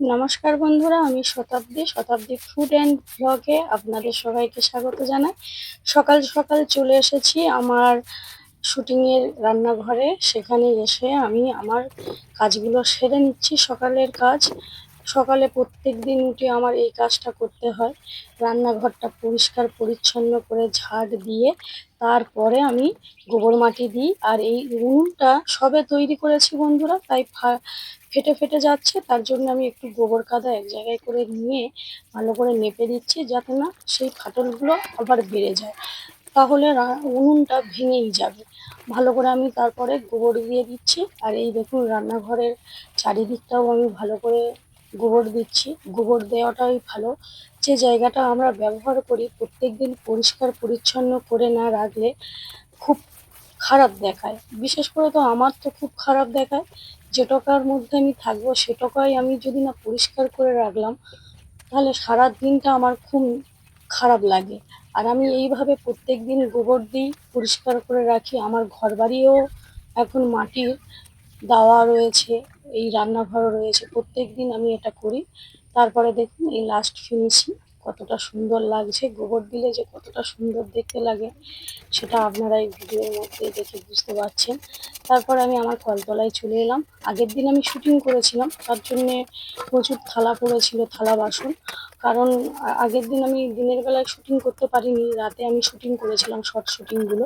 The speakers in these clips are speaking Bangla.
নমস্কার বন্ধুরা, আমি শতাব্দী ফুড অ্যান্ড ব্লগে আপনাদের সবাইকে স্বাগত জানাই। সকাল সকাল চলে এসেছি আমার শুটিংয়ের রান্নাঘরে। সেখানে এসে আমি আমার কাজগুলো সেরে নিচ্ছি। সকালের কাজ সকালে প্রত্যেক দিন উঠে আমার এই কাজটা করতে হয়। রান্নাঘরটা পরিষ্কার পরিচ্ছন্ন করে ঝাড় দিয়ে তারপরে আমি গোবর মাটি দিই। আর এই উনুনটা সবে তৈরি করেছি বন্ধুরা, তাই ফেটে ফেটে যাচ্ছে। তার জন্য আমি একটু গোবর কাদা এক জায়গায় করে নিয়ে ভালো করে নেপে দিচ্ছি, যাতে না সেই ফাটলগুলো আবার বেড়ে যায়, তাহলে উনুনটা ভেঙেই যাবে। ভালো করে আমি তারপরে গোবর দিয়ে দিচ্ছি। আর এই দেখুন, রান্নাঘরের চারিদিকটাও আমি ভালো করে গোবর দিচ্ছি। গোবর দেওয়াটাই ভালো। যে জায়গাটা আমরা ব্যবহার করি প্রত্যেকদিন পরিষ্কার পরিচ্ছন্ন করে না রাখলে খুব খারাপ দেখায়। বিশেষ করে তো আমার তো খুব খারাপ দেখায়। যেটুকার মধ্যে আমি থাকবো সেটুকাই আমি যদি না পরিষ্কার করে রাখলাম, তাহলে সারা দিনটা আমার খুব খারাপ লাগে। আর আমি এইভাবে প্রত্যেকদিন গোবর দিই, পরিষ্কার করে রাখি। আমার ঘরবাড়িও এখন মাটির দেওয়া রয়েছে, এই রান্নাঘরও রয়েছে। প্রত্যেকদিন আমি এটা করি। তারপরে দেখুন এই লাস্ট ফিনিশিং কতটা সুন্দর লাগছে। গোবর দিলে যে কতটা সুন্দর দেখতে লাগে সেটা আপনারা এই ভিডিওর মধ্যে দেখে বুঝতে পারছেন। তারপরে আমি আমার কলতলায় চলে এলাম। আগের দিন আমি শুটিং করেছিলাম, তার জন্যে প্রচুর থালা পড়েছিল, থালা বাসন। কারণ আগের দিন আমি দিনের বেলায় শুটিং করতে পারিনি, রাতে আমি শুটিং করেছিলাম শর্ট শুটিংগুলো।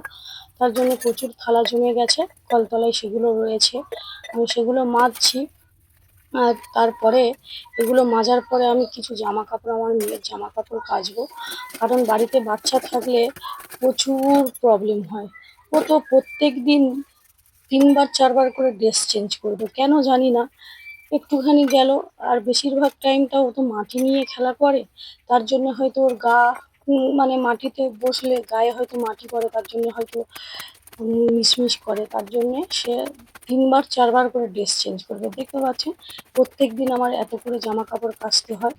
তার জন্য প্রচুর থালা জমে গেছে, কলতলায় সেগুলো রয়েছে। আমি সেগুলো মাজছি। আর তারপরে এগুলো মাজার পরে আমি কিছু জামা কাপড়, আমার মেয়ের জামা কাপড় কাচবো। কারণ বাড়িতে বাচ্চা থাকলে প্রচুর প্রবলেম হয়। ও তো প্রত্যেক দিন ৩ বার ৪ বার করে ড্রেস চেঞ্জ করবে, কেন জানি না। একটুখানি গেল, আর বেশিরভাগ টাইমটা ও তো মাটি নিয়ে খেলা করে। তার জন্য হয়তো ওর গা মানে মাটিতে বসলে গায়ে হয়তো মাটি পড়ে, তার জন্য হয়তো মিশমিশ করে। তার জন্যে সে ৩ বার ৪ বার করে ড্রেস চেঞ্জ করবে। দেখতে পাচ্ছেন প্রত্যেক দিন আমার এত করে জামা কাপড় কাচতে হয়।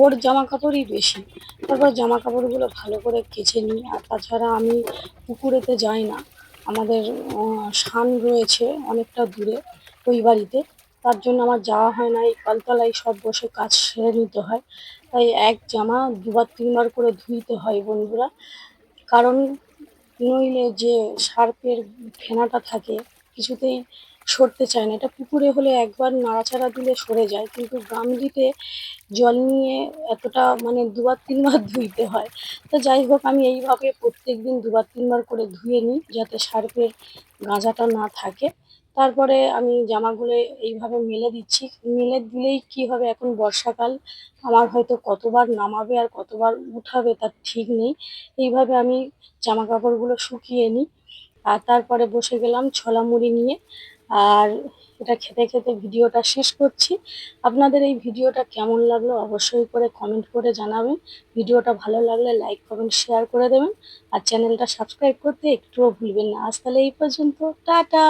ওর জামা কাপড়ই বেশি। তারপর জামা কাপড়গুলো ভালো করে কেচে নিই। আর তাছাড়া আমি পুকুরেতে যাই না। আমাদের সান রয়েছে অনেকটা দূরে ওই বাড়িতে। তার জন্য আমার যাওয়া হয় না। এই কলতলায় সব বসে কাজ সেরে নিতে হয়। তাই এক জামা ২ বার ৩ বার করে ধুইতে হয় বন্ধুরা। কারণ নইলে যে সার্পের ফেনাটা থাকে কিছুতেই সরতে চায় না। এটা পুকুরে হলে একবার নাড়াচাড়া দিলে সরে যায়, কিন্তু গামলিতে জল নিয়ে এতটা মানে ২ বার ৩ বার ধুইতে হয়। তো যাই হোক, আমি এইভাবে প্রত্যেকদিন ২ বার ৩ বার করে ধুয়ে নিই, যাতে সার্পের গাঁজাটা না থাকে। তারপরে আমি জামাগুলো এইভাবে মেলে দিচ্ছি। মেলে দিলেই কি হবে, এখন বর্ষাকাল, আমার হয়তো কতবার নামাবে আর কতবার উঠাবে তার ঠিক নেই। এইভাবে আমি জামা কাপড়গুলো শুকিয়ে নিই। আর তারপরে বসে গেলাম ছোলা মুড়ি নিয়ে। আর এটা খেতে খেতে ভিডিওটা শেষ করছি। আপনাদের এই ভিডিওটা কেমন লাগলো অবশ্যই করে কমেন্ট করে জানাবেন। ভিডিওটা ভালো লাগলে লাইক কমেন্ট শেয়ার করে দেবেন। আর চ্যানেলটা সাবস্ক্রাইব করতে একটুও ভুলবেন না। আজ তাহলে এই পর্যন্ত, টাটা।